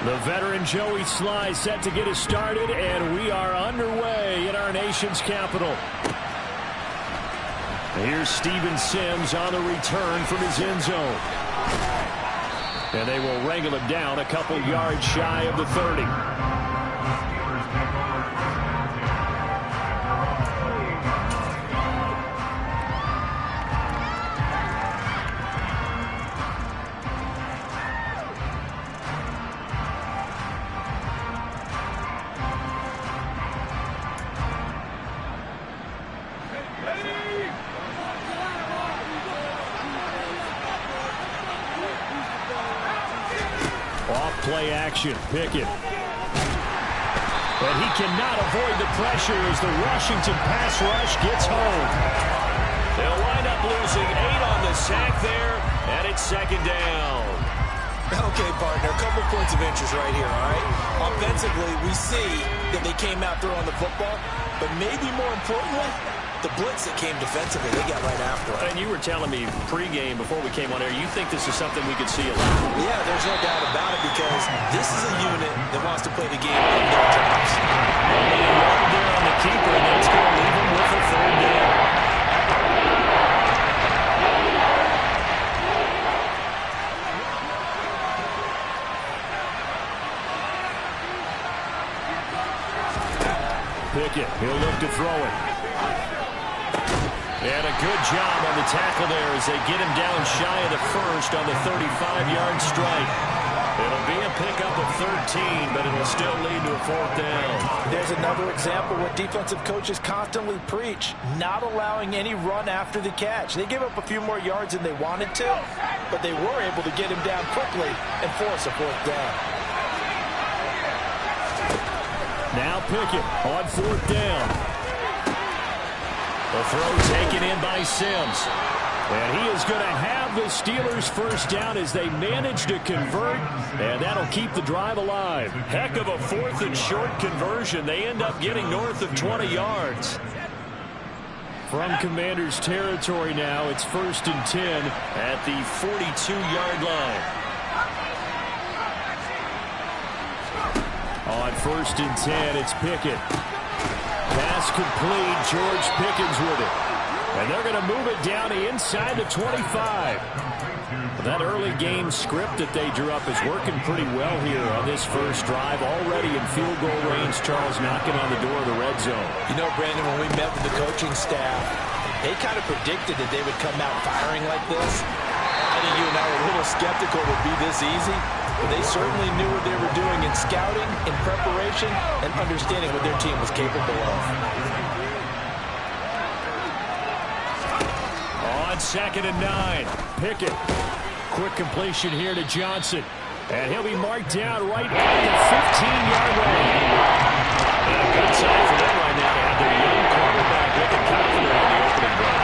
The veteran Joey Sly set to get us started, and we are underway in our nation's capital. Here's Steven Sims on the return from his end zone. And they will wrangle him down a couple yards shy of the 30. Play action, Pickett. But he cannot avoid the pressure as the Washington pass rush gets home. They'll wind up losing 8 on the sack there, and it's second down. Okay, partner, a couple points of interest right here, all right? Offensively, we see that they came out throwing the football, but maybe more importantly, the blitz that came defensively, they got right after it. And you were telling me pregame before we came on air, you think this is something we could see a lot? Yeah, there's no doubt about it because this is a unit that wants to play the game on their drops. Only a yard there on the keeper, and that's going to leave him with a third down. Pickett, he'll look to throw it. And a good job on the tackle there as they get him down shy of the first on the 35-yard strike. It'll be a pickup of 13, but it'll still lead to a fourth down. There's another example where defensive coaches constantly preach, not allowing any run after the catch. They gave up a few more yards than they wanted to, but they were able to get him down quickly and force a fourth down. Now Pickett on fourth down. The throw taken in by Sims. And he is going to have the Steelers first down as they manage to convert, and that'll keep the drive alive. Heck of a fourth and short conversion. They end up getting north of 20 yards. From Commanders territory now, it's 1st and 10 at the 42-yard line. On 1st and 10, it's Pickett. Pass complete. George Pickens with it. And they're going to move it down inside the 25. That early game script that they drew up is working pretty well here on this first drive. Already in field goal range, Charles knocking on the door of the red zone. You know, Brandon, when we met with the coaching staff, they kind of predicted that they would come out firing like this. I think you and I were a little skeptical it would be this easy. But they certainly knew what they were doing in scouting, in preparation, and understanding what their team was capable of. On 2nd and 9, Pickett. Quick completion here to Johnson. And he'll be marked down right at the 15-yard line. And a good sign for them right now to have their young quarterback looking confident on the opening drive.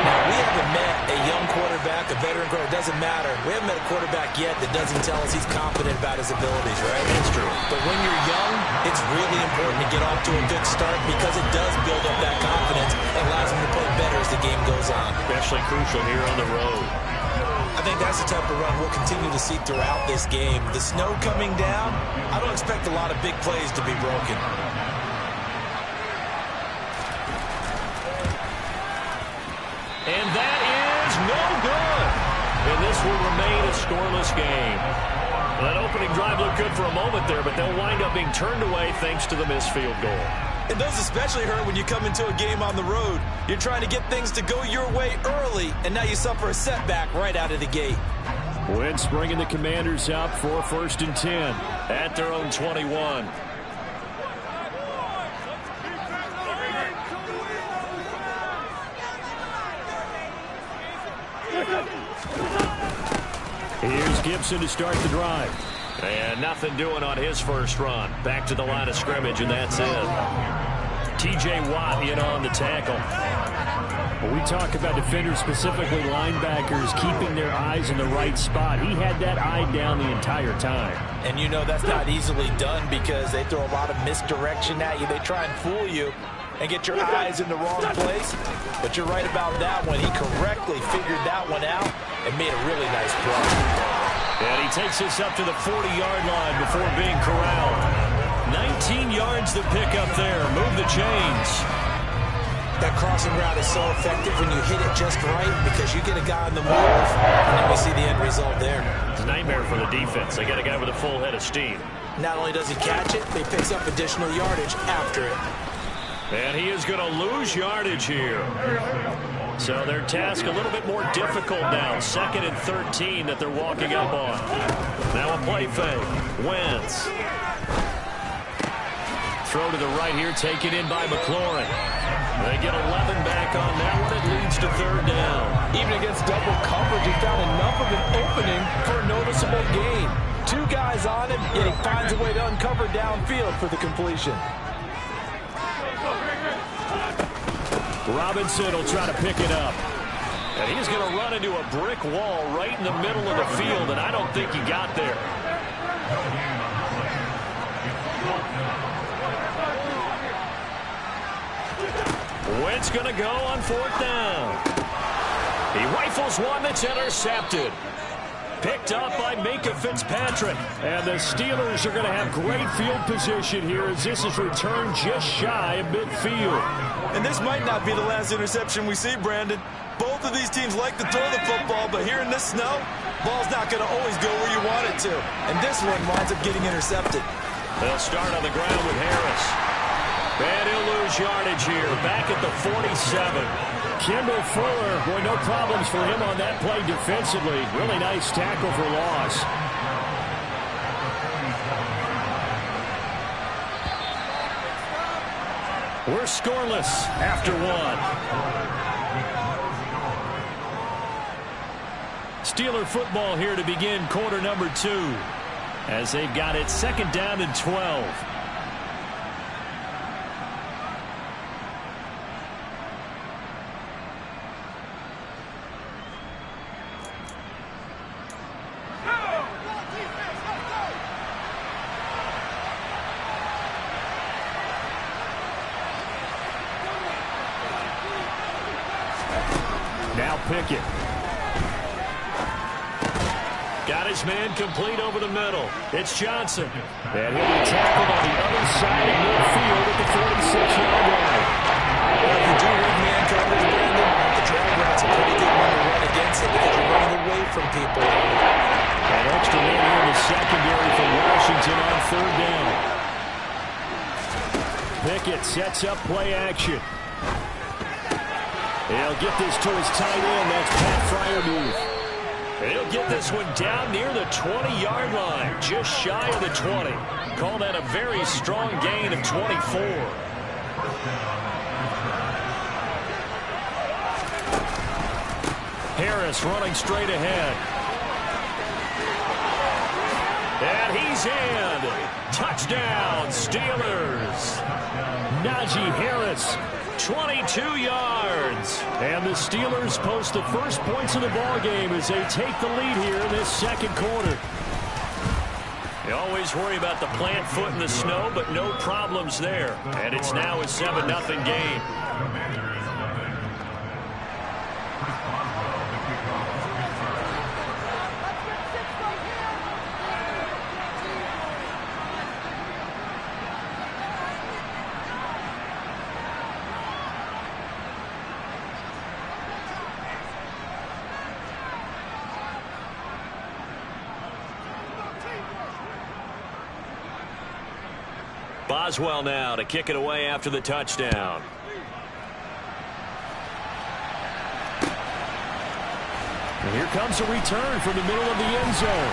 Now, we haven't met a young quarterback, a veteran quarterback, doesn't matter. We haven't met a quarterback yet that doesn't tell us he's confident about his abilities, right? That's true. But when you're young, it's really important to get off to a good start because it does build up that confidence and allows him to play better as the game goes on. Especially crucial here on the road. I think that's the type of run we'll continue to see throughout this game. The snow coming down, I don't expect a lot of big plays to be broken. And that is no good. And this will remain a scoreless game. Well, that opening drive looked good for a moment there, but they'll wind up being turned away thanks to the missed field goal. And those especially hurt when you come into a game on the road. You're trying to get things to go your way early, and now you suffer a setback right out of the gate. Wentz bringing the Commanders up for 1st and 10 at their own 21. Here's Gibson to start the drive. And nothing doing on his first run. Back to the line of scrimmage, and that's it. T.J. Watt in on the tackle. When we talk about defenders, specifically linebackers, keeping their eyes in the right spot, he had that eye down the entire time. And you know that's not easily done because they throw a lot of misdirection at you. They try and fool you and get your eyes in the wrong place. But you're right about that one. He correctly figured that one out and made a really nice play. And he takes us up to the 40-yard line before being corralled. 19 yards to pick up there. Move the chains. That crossing route is so effective when you hit it just right because you get a guy on the move, and then we see the end result there. It's a nightmare for the defense. They got a guy with a full head of steam. Not only does he catch it, but he picks up additional yardage after it. And he is going to lose yardage here. So their task a little bit more difficult now. 2nd and 13 that they're walking up on. Now a play fake. Wentz. Throw to the right here, taken in by McLaurin. They get 11 back on that one. It leads to 3rd down. Even against double coverage, he found enough of an opening for a noticeable gain. 2 guys on him, yet he finds a way to uncover downfield for the completion. Robinson will try to pick it up. And he's going to run into a brick wall right in the middle of the field, and I don't think he got there. Wentz going to go on 4th down. He rifles one that's intercepted. Picked up by Minkah Fitzpatrick. And the Steelers are going to have great field position here as this is returned just shy of midfield. And this might not be the last interception we see, Brandon. Both of these teams like to throw the football, but here in this snow, ball's not going to always go where you want it to. And this one winds up getting intercepted. They'll start on the ground with Harris. And he'll lose yardage here, back at the 47. Kendall Fuller, boy, no problems for him on that play defensively. Really nice tackle for loss. We're scoreless after 1. Steeler football here to begin quarter number 2 as they've got it 2nd down and 12. Now Pickett. Got his man complete over the middle. It's Johnson. And he'll be tackled on the other side of midfield at the 46-yard line. Well, if you do read man coverage, Brandon, the drag route's a pretty good one to run against it because you're running away from people. An extra man here in the secondary for Washington on 3rd down. Pickett sets up play action. He'll get this to his tight end. That's Pat Freiermuth. He'll get this one down near the 20-yard line, just shy of the 20. Call that a very strong gain of 24. Harris running straight ahead. And he's in. Touchdown, Steelers. Najee Harris. 22 yards. And the Steelers post the first points of the ballgame as they take the lead here in this 2nd quarter. You always worry about the plant foot in the snow, but no problems there. And it's now a 7-0 game. Boswell now to kick it away after the touchdown. And here comes a return from the middle of the end zone.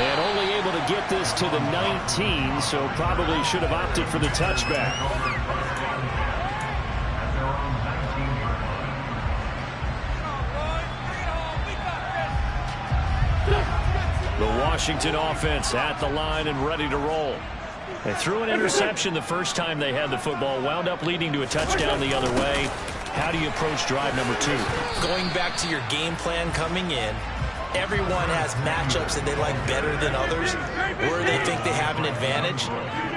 And only able to get this to the 19, so probably should have opted for the touchback. The Washington offense at the line and ready to roll. They threw an interception the first time they had the football, wound up leading to a touchdown the other way. How do you approach drive number 2? Going back to your game plan coming in, everyone has matchups that they like better than others, where they think they have an advantage.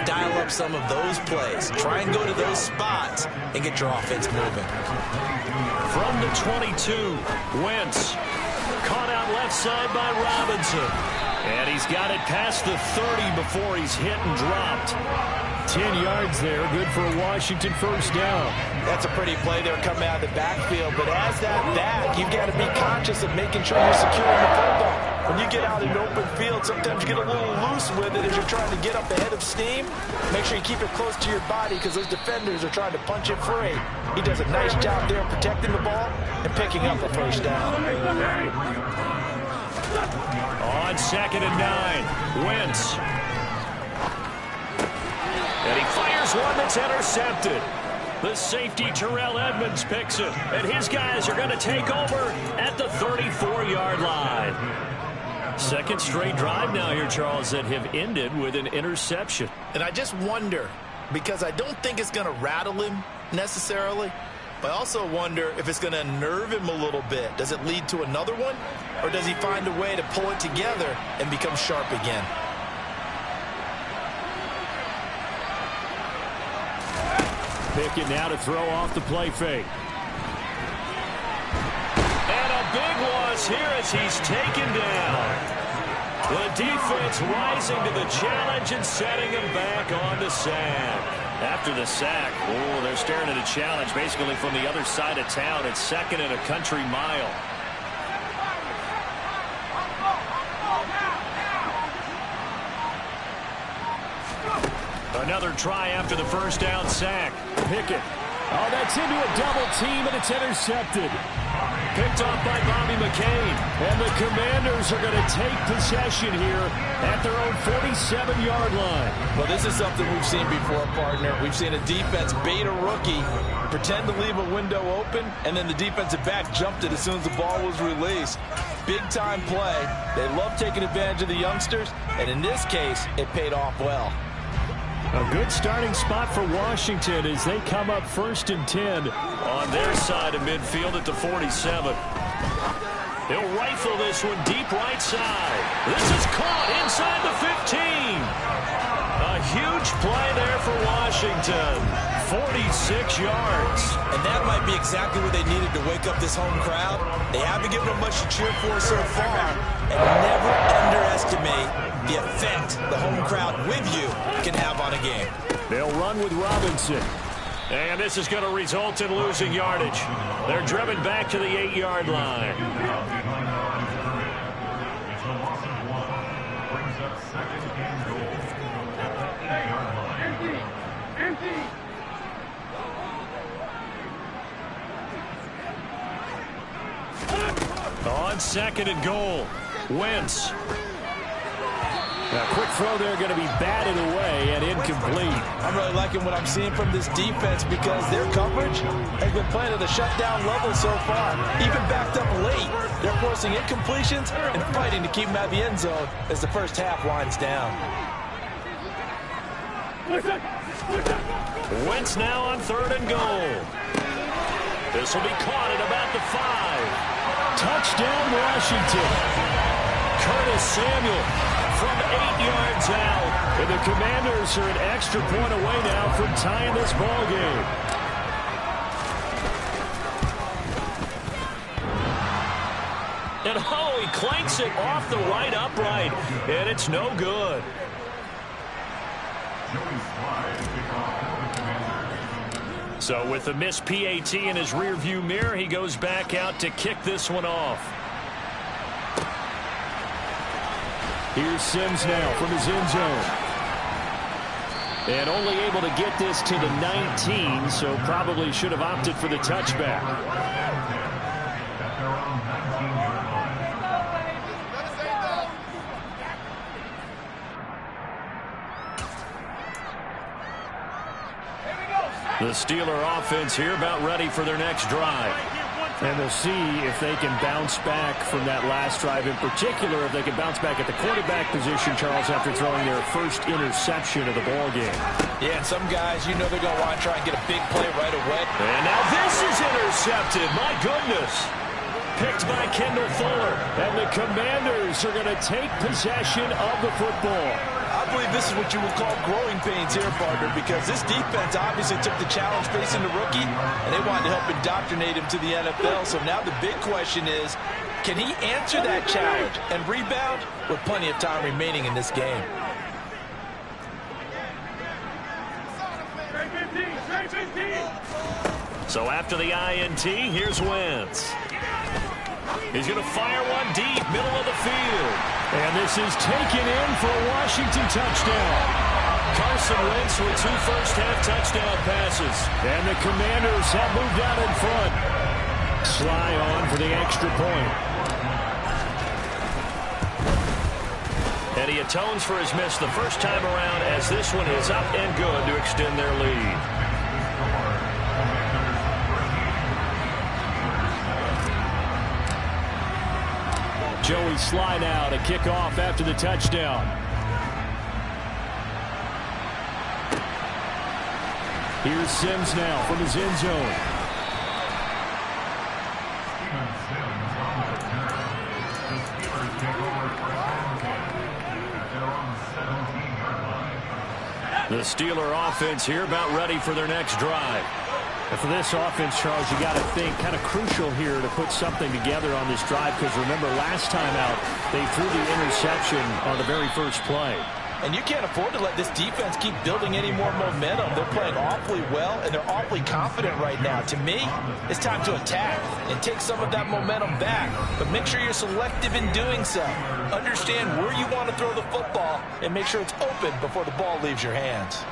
Dial up some of those plays. Try and go to those spots and get your offense moving. From the 22, Wentz. Caught out left side by Robinson. And he's got it past the 30 before he's hit and dropped. 10 yards there, good for a Washington first down. That's a pretty play there coming out of the backfield, but as that back, you've got to be conscious of making sure you're securing the football. When you get out in open field, sometimes you get a little loose with it as you're trying to get up ahead of steam. Make sure you keep it close to your body because those defenders are trying to punch it free. He does a nice job there protecting the ball and picking up a first down. On 2nd and 9, Wentz. And he fires one that's intercepted. The safety, Terrell Edmonds, picks it. And his guys are going to take over at the 34-yard line. Second straight drive now here, Charles, that have ended with an interception. And I just wonder, because I don't think it's going to rattle him necessarily, but I also wonder if it's going to unnerve him a little bit. Does it lead to another one? Or does he find a way to pull it together and become sharp again? Pickett now to throw off the play fake. And a big loss here as he's taken down. The defense rising to the challenge and setting him back on the sack. After the sack, they're staring at a challenge basically from the other side of town. It's 2nd and a country mile. Another try after the first down sack. Pickett. Oh, that's into a double team, and it's intercepted. Picked off by Bobby McCain. And the Commanders are going to take possession here at their own 47-yard line. Well, this is something we've seen before, partner. We've seen a defense bait a rookie, pretend to leave a window open, and then the defensive back jumped it as soon as the ball was released. Big-time play. They love taking advantage of the youngsters, and in this case, it paid off well. A good starting spot for Washington as they come up 1st and 10 on their side of midfield at the 47. He'll rifle this one deep right side. This is caught inside the 15. A huge play there for Washington. 46 yards. And that might be exactly what they needed to wake up this home crowd. They haven't given them much to cheer for so far. And never underestimate the effect the home crowd with you can have on a game. They'll run with Robinson. And this is going to result in losing yardage. They're driven back to the 8-yard line. On 2nd and goal, Wentz. Now, quick throw there going to be batted away and incomplete. I'm really liking what I'm seeing from this defense because their coverage has been playing at a shutdown level so far. Even backed up late, they're forcing incompletions and fighting to keep them out of the end zone as the first half winds down. Wentz now on 3rd and goal. This will be caught at about the 5. Touchdown, Washington. Curtis Samuel from 8 yards out. And the Commanders are an extra point away now from tying this ball game. And he clanks it off the right upright. And it's no good. So with the missed PAT in his rearview mirror, he goes back out to kick this one off. Here's Sims now from his end zone. And only able to get this to the 19, so probably should have opted for the touchback. The Steeler offense here about ready for their next drive. And they'll see if they can bounce back from that last drive, in particular if they can bounce back at the quarterback position, Charles, after throwing their first interception of the ball game. Yeah, and some guys, you know they're going to want to try and get a big play right away. And now this is intercepted. My goodness. Picked by Kendall Fuller. And the Commanders are going to take possession of the football. I believe this is what you would call growing pains here, partner, because this defense obviously took the challenge facing the rookie, and they wanted to help indoctrinate him to the NFL. So now the big question is, Can he answer that challenge and rebound with plenty of time remaining in this game? So after the INT, here's Wentz. He's going to fire one deep, middle of the field. And this is taken in for a Washington touchdown. Carson Wentz with 2 first-half touchdown passes. And the Commanders have moved out in front. Sly on for the extra point. And he atones for his miss the first time around as this one is up and good to extend their lead. Joey Sly now to kick off after the touchdown. Here's Sims now from his end zone. The Steeler offense here about ready for their next drive. And for this offense, Charles, you got to think kind of crucial here to put something together on this drive, because remember last time out they threw the interception on the very first play. And you can't afford to let this defense keep building any more momentum. They're playing awfully well, and they're awfully confident right now. To me, it's time to attack and take some of that momentum back. But make sure you're selective in doing so. Understand where you want to throw the football and make sure it's open before the ball leaves your hands.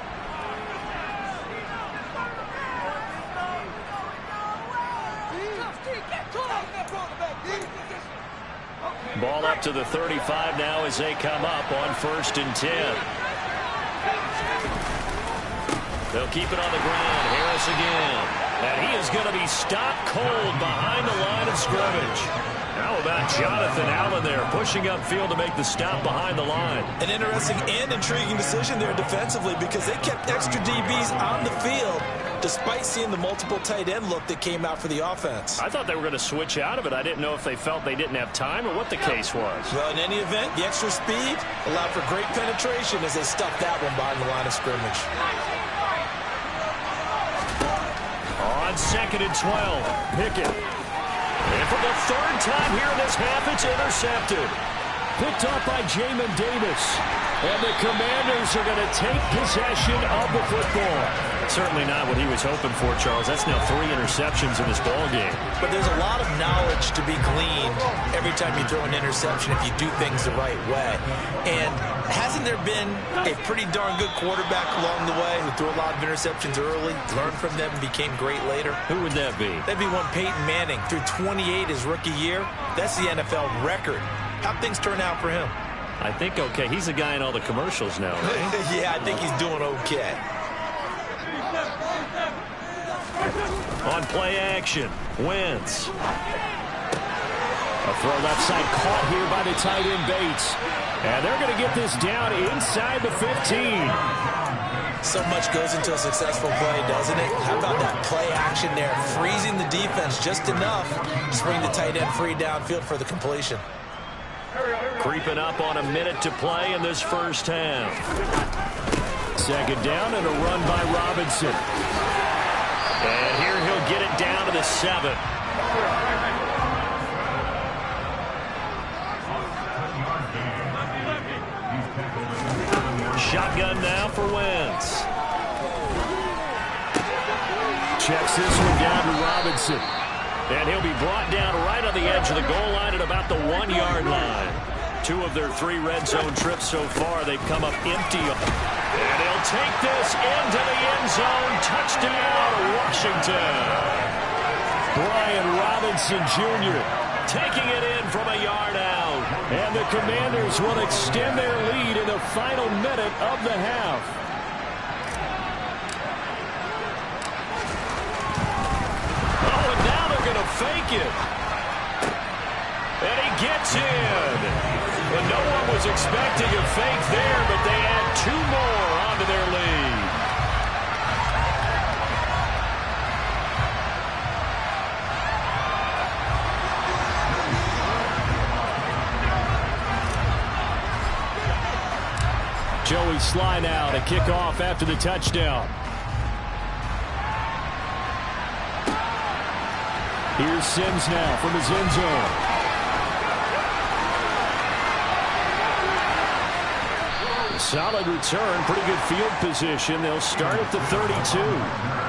Ball up to the 35 now as they come up on 1st and 10. They'll keep it on the ground. Harris again. And he is going to be stopped cold behind the line of scrimmage. How about Jonathan Allen there pushing upfield to make the stop behind the line? An interesting and intriguing decision there defensively, because they kept extra DBs on the field despite seeing the multiple tight end look that came out for the offense. I thought they were going to switch out of it. I didn't know if they felt they didn't have time or what the case was. Well, in any event, the extra speed allowed for great penetration as they stuffed that one behind the line of scrimmage. On 2nd and 12, Pickett. And for the 3rd time here in this half, it's intercepted. Picked off by Jamin Davis. And the Commanders are going to take possession of the football. Certainly not what he was hoping for, Charles. That's now 3 interceptions in this ball game. But there's a lot of knowledge to be gleaned every time you throw an interception if you do things the right way. And hasn't there been a pretty darn good quarterback along the way who threw a lot of interceptions early, learned from them, and became great later? Who would that be? That'd be one Peyton Manning. Threw 28 his rookie year. That's the NFL record. How'd things turn out for him? I think okay. He's a guy in all the commercials now, right? Yeah, I think he's doing okay. On play action, Wentz. A throw left side caught here by the tight end Bates. And they're going to get this down inside the 15. So much goes into a successful play, doesn't it? How about that play action there, freezing the defense just enough to bring the tight end free downfield for the completion. Creeping up on a minute to play in this first half. 2nd down and a run by Robinson. And here he'll get it down to the 7. Shotgun now for Wentz. Checks this one down to Robinson. And he'll be brought down right on the edge of the goal line at about the 1-yard line. 2 of their 3 red zone trips so far, they've come up empty. And he'll take this into the end zone. Touchdown, Washington. Brian Robinson Jr. taking it in from a yard out. And the Commanders will extend their lead in the final minute of the half. Oh, and now they're going to fake it. And he gets in. Well, no one was expecting a fake there, but they add 2 more onto their lead. Joey Sly now to kick off after the touchdown. Here's Sims now from his end zone. Solid return, pretty good field position. They'll start at the 32.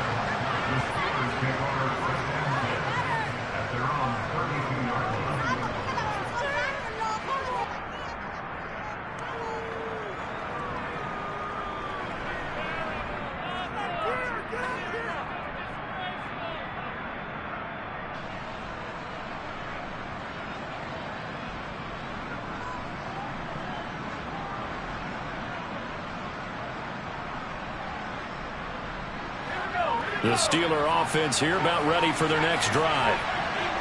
The Steeler offense here about ready for their next drive.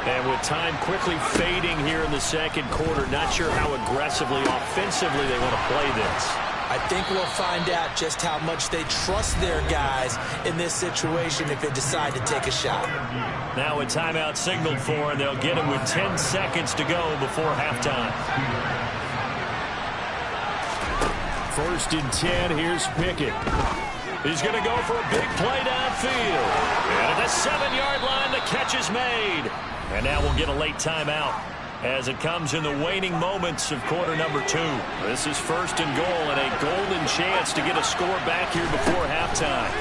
And with time quickly fading here in the second quarter, not sure how aggressively, offensively they want to play this. I think we'll find out just how much they trust their guys in this situation if they decide to take a shot. Now a timeout signaled for, and they'll get it with 10 seconds to go before halftime. 1st and 10, here's Pickett. He's going to go for a big play downfield. And at the 7-yard line, the catch is made. And now we'll get a late timeout as it comes in the waning moments of quarter number 2. This is 1st and goal and a golden chance to get a score back here before halftime.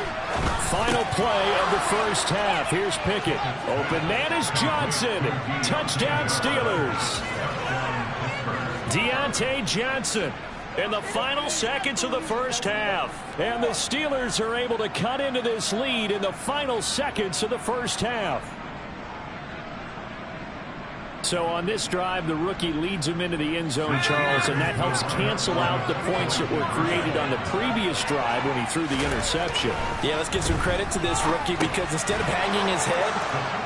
Final play of the first half. Here's Pickett. Open man is Johnson. Touchdown Steelers. Deontay Johnson in the final seconds of the first half. And the Steelers are able to cut into this lead in the final seconds of the first half. So on this drive, the rookie leads him into the end zone, Charles, and that helps cancel out the points that were created on the previous drive when he threw the interception. Yeah, let's give some credit to this rookie because instead of hanging his head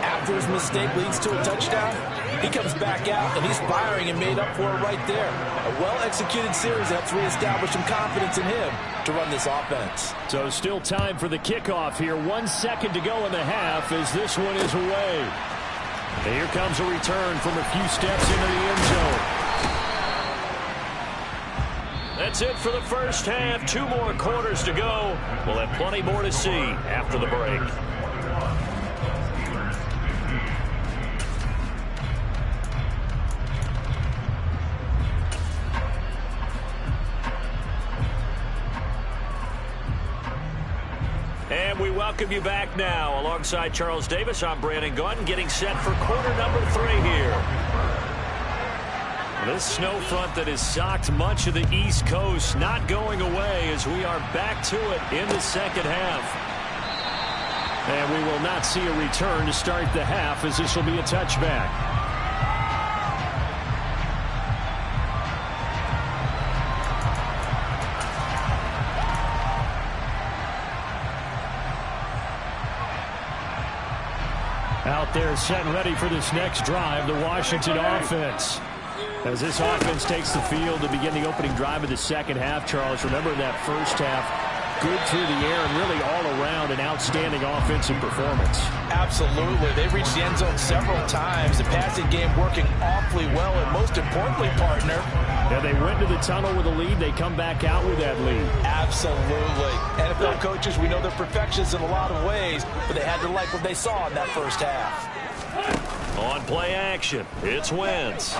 after his mistake leads to a touchdown, he comes back out and he's firing and made up for it right there. A well-executed series helps reestablish some confidence in him to run this offense. So still time for the kickoff here. 1 second to go in the half as this one is away. And here comes a return from a few steps into the end zone. That's it for the first half. 2 more quarters to go. We'll have plenty more to see after the break. And we welcome you back now. Alongside Charles Davis, I'm Brandon Gunn, getting set for quarter number 3 here. This snow front that has socked much of the East Coast not going away as we are back to it in the second half. And we will not see a return to start the half as this will be a touchback. Out there set and ready for this next drive, the Washington offense. As this offense takes the field to begin the opening drive of the second half, Charles, remember in that first half, good through the air and really all around an outstanding offensive performance. Absolutely. They reached the end zone several times. The passing game working awfully well, and most importantly, partner. Yeah, they went to the tunnel with a lead. They come back out with that lead. Absolutely. NFL coaches, we know they're perfectionists in a lot of ways, but they had to like what they saw in that first half. On play action, it's Wentz.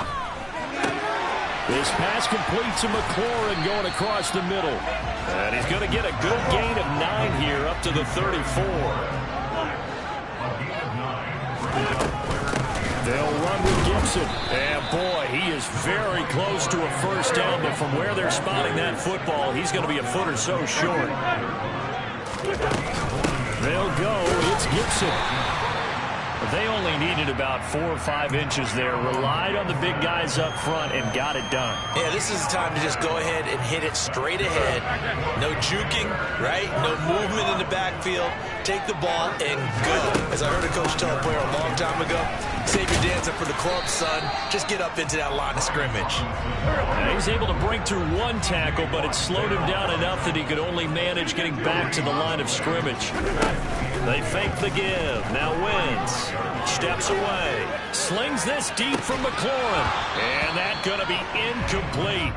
This pass complete to McLaurin going across the middle. And he's going to get a good gain of 9 here up to the 34. They'll run with Gibson. And boy, he is very close to a first down, but from where they're spotting that football, he's going to be a foot or so short. They'll go. It's Gibson. They only needed about 4 or 5 inches there, relied on the big guys up front, and got it done. Yeah, this is the time to just go ahead and hit it straight ahead. No juking, right? No movement in the backfield. Take the ball and go. As I heard a coach tell a player a long time ago, save your dancer for the club, son. Just get up into that line of scrimmage. Now, he's able to break through 1 tackle, but it slowed him down enough that he could only manage getting back to the line of scrimmage. They fake the give. Now Wentz steps away. Slings this deep from McLaurin. And that's going to be incomplete.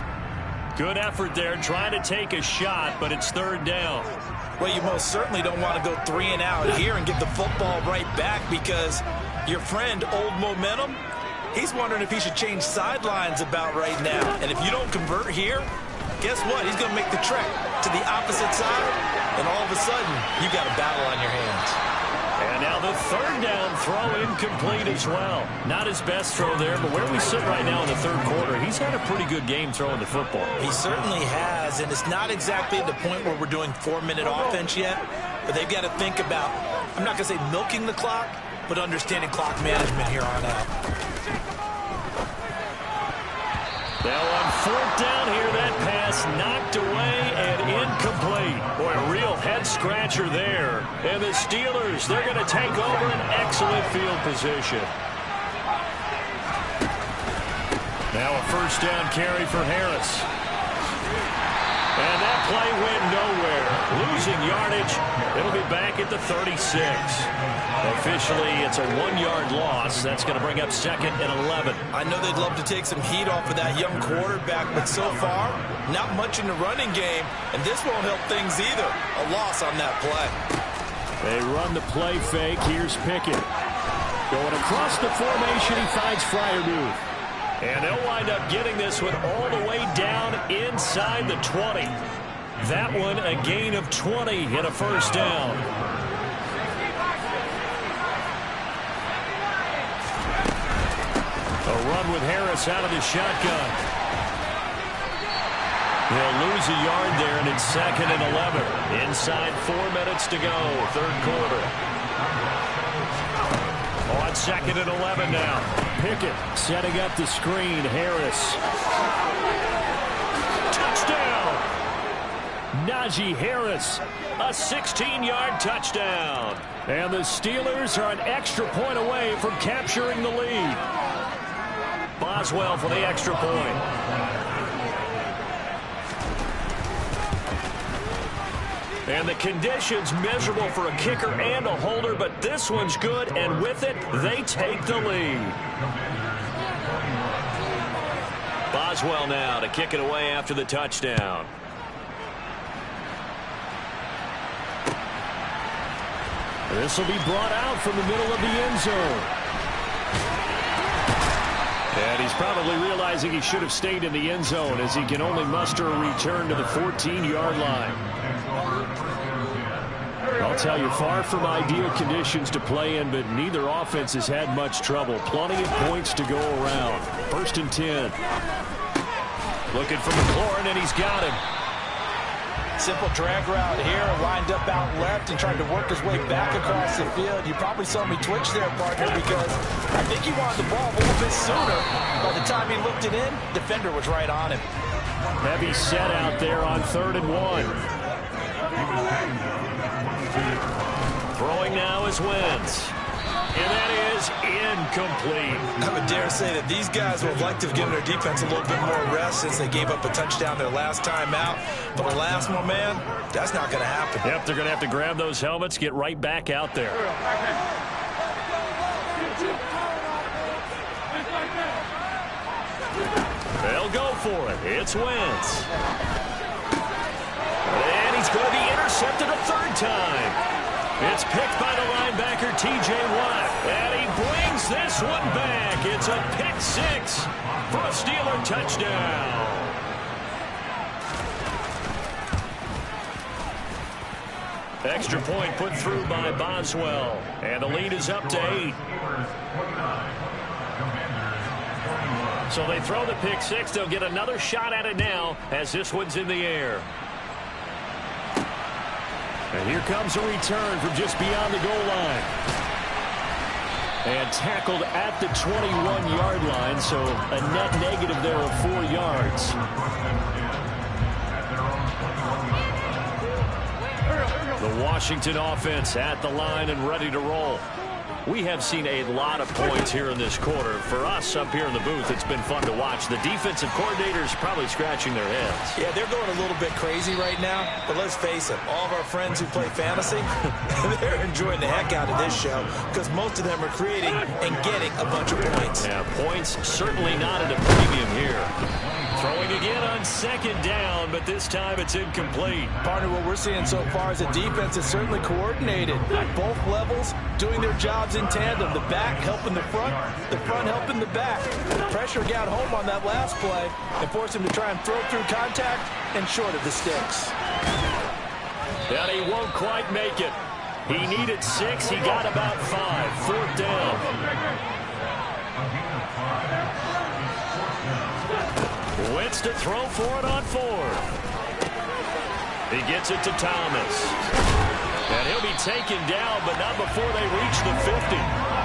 Good effort there trying to take a shot, but it's 3rd down. Well, you most certainly don't want to go 3 and out here and get the football right back because your friend, Old Momentum, he's wondering if he should change sidelines about right now. And if you don't convert here, guess what? He's going to make the trek to the opposite side, and all of a sudden, you got a battle on your hands. And now the third down throw incomplete as well. Not his best throw there, but where we sit right now in the third quarter, he's had a pretty good game throwing the football. He certainly has, and it's not exactly at the point where we're doing 4-minute offense yet, but they've got to think about, I'm not going to say milking the clock, but understanding clock management here on out. Now on fourth down here, that pass knocked away and incomplete. Boy, a real head-scratcher there. And the Steelers, they're going to take over an excellent field position. Now a first down carry for Harris. And that play went nowhere. Losing yardage. It'll be back at the 36. Officially, it's a 1-yard loss. That's going to bring up 2nd and 11. I know they'd love to take some heat off of that young quarterback, but so far, not much in the running game, and this won't help things either. A loss on that play. They run the play fake. Here's Pickett. Going across the formation, he finds Freiermuth. And they'll wind up getting this one all the way down inside the 20. That one a gain of 20 and a first down. A run with Harris out of the shotgun. They'll lose a yard there, and it's 2nd and 11. Inside 4 minutes to go, third quarter. On 2nd and 11 now. Pickett setting up the screen. Harris. Touchdown! Najee Harris. A 16-yard touchdown. And the Steelers are an extra point away from capturing the lead. Boswell for the extra point. And the conditions miserable for a kicker and a holder, but this one's good, and with it, they take the lead. Boswell now to kick it away after the touchdown. This will be brought out from the middle of the end zone. And he's probably realizing he should have stayed in the end zone as he can only muster a return to the 14-yard line. I'll tell you, far from ideal conditions to play in, but neither offense has had much trouble. Plenty of points to go around. 1st and 10. Looking for McLaurin, and he's got him. Simple drag route here, lined up out left and tried to work his way back across the field. You probably saw me twitch there, partner, because I think he wanted the ball a little bit sooner. By the time he looked it in, defender was right on him. Heavy set out there on 3rd and 1. Throwing now is Wentz. And that is incomplete. I would dare say that these guys would like to have given their defense a little bit more rest since they gave up a touchdown their last time out. But the last one, man, that's not going to happen. Yep, they're going to have to grab those helmets, get right back out there. They'll go for it. It's Wentz. And he's going to be intercepted a 3rd time. It's picked by the linebacker, T.J. Watt. And he brings this one back. It's a pick 6 for a Steeler touchdown. Extra point put through by Boswell. And the lead is up to 8. So they throw the pick 6. They'll get another shot at it now as this one's in the air. And here comes a return from just beyond the goal line. And tackled at the 21-yard line, so a net negative there of 4 yards. The Washington offense at the line and ready to roll. We have seen a lot of points here in this quarter. For us up here in the booth, it's been fun to watch. The defensive coordinators probably scratching their heads. Yeah, they're going a little bit crazy right now. But let's face it, all of our friends who play fantasy, they're enjoying the heck out of this show because most of them are creating and getting a bunch of points. Yeah, points certainly not at a premium here. Throwing again on second down, but this time it's incomplete. Partner, what we're seeing so far is the defense is certainly coordinated at both levels, doing their jobs in tandem. The back helping the front helping the back. The pressure got home on that last play and forced him to try and throw through contact and short of the sticks. And he won't quite make it. He needed 6. He got about 5. 4th down. Wentz to throw for it on 4th. He gets it to Thomas. And he'll be taken down, but not before they reach the 50.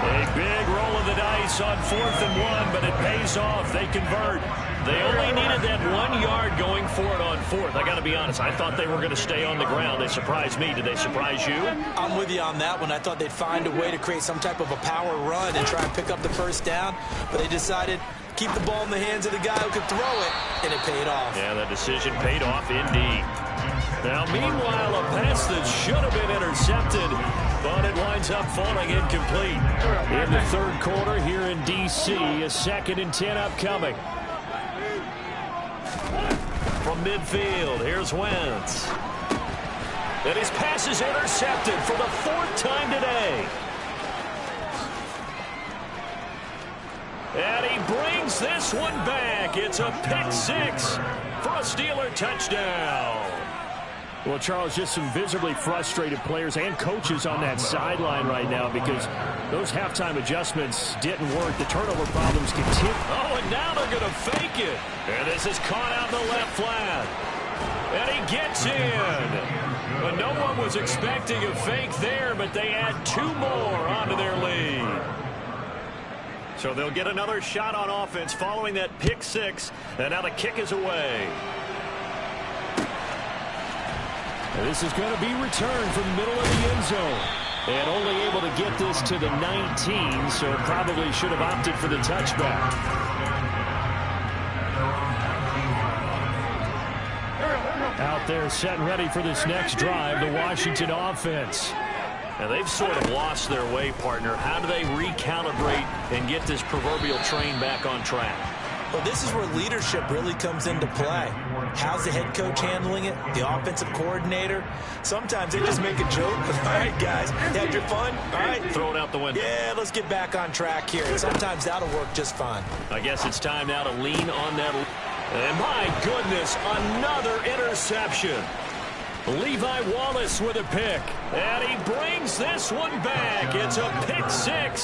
A big roll of the dice on 4th and 1, but it pays off. They convert. They only needed that 1 yard going for it on 4th. I got to be honest, I thought they were going to stay on the ground. They surprised me. Did they surprise you? I'm with you on that one. I thought they'd find a way to create some type of a power run and try and pick up the first down, but they decided keep the ball in the hands of the guy who could throw it, and it paid off. Yeah, the decision paid off indeed. Now, meanwhile, a pass that should have been intercepted, but it winds up falling incomplete. In the 3rd quarter here in D.C., a 2nd and 10 upcoming. From midfield, here's Wentz. And his pass is intercepted for the 4th time today. And he brings this one back. It's a pick-6 for a Steeler touchdown. Well, Charles, just some visibly frustrated players and coaches on that sideline right now because those halftime adjustments didn't work. The turnover problems continue. Oh, and now they're going to fake it. And this is caught out in the left flat. And he gets in. But no one was expecting a fake there, but they add 2 more onto their lead. So they'll get another shot on offense following that pick-6. And now the kick is away. And this is going to be returned from the middle of the end zone. And only able to get this to the 19, so probably should have opted for the touchback. Out there set and ready for this next drive, the Washington offense. Now they've sort of lost their way, partner. How do they recalibrate and get this proverbial train back on track? Well, this is where leadership really comes into play. How's the head coach handling it? The offensive coordinator? Sometimes they just make a joke. All right, guys, you had your fun? All right. Throw it out the window. Yeah, let's get back on track here. And sometimes that'll work just fine. I guess it's time now to lean on that. And my goodness, another interception. Levi Wallace with a pick. And he brings this one back. It's a pick-6.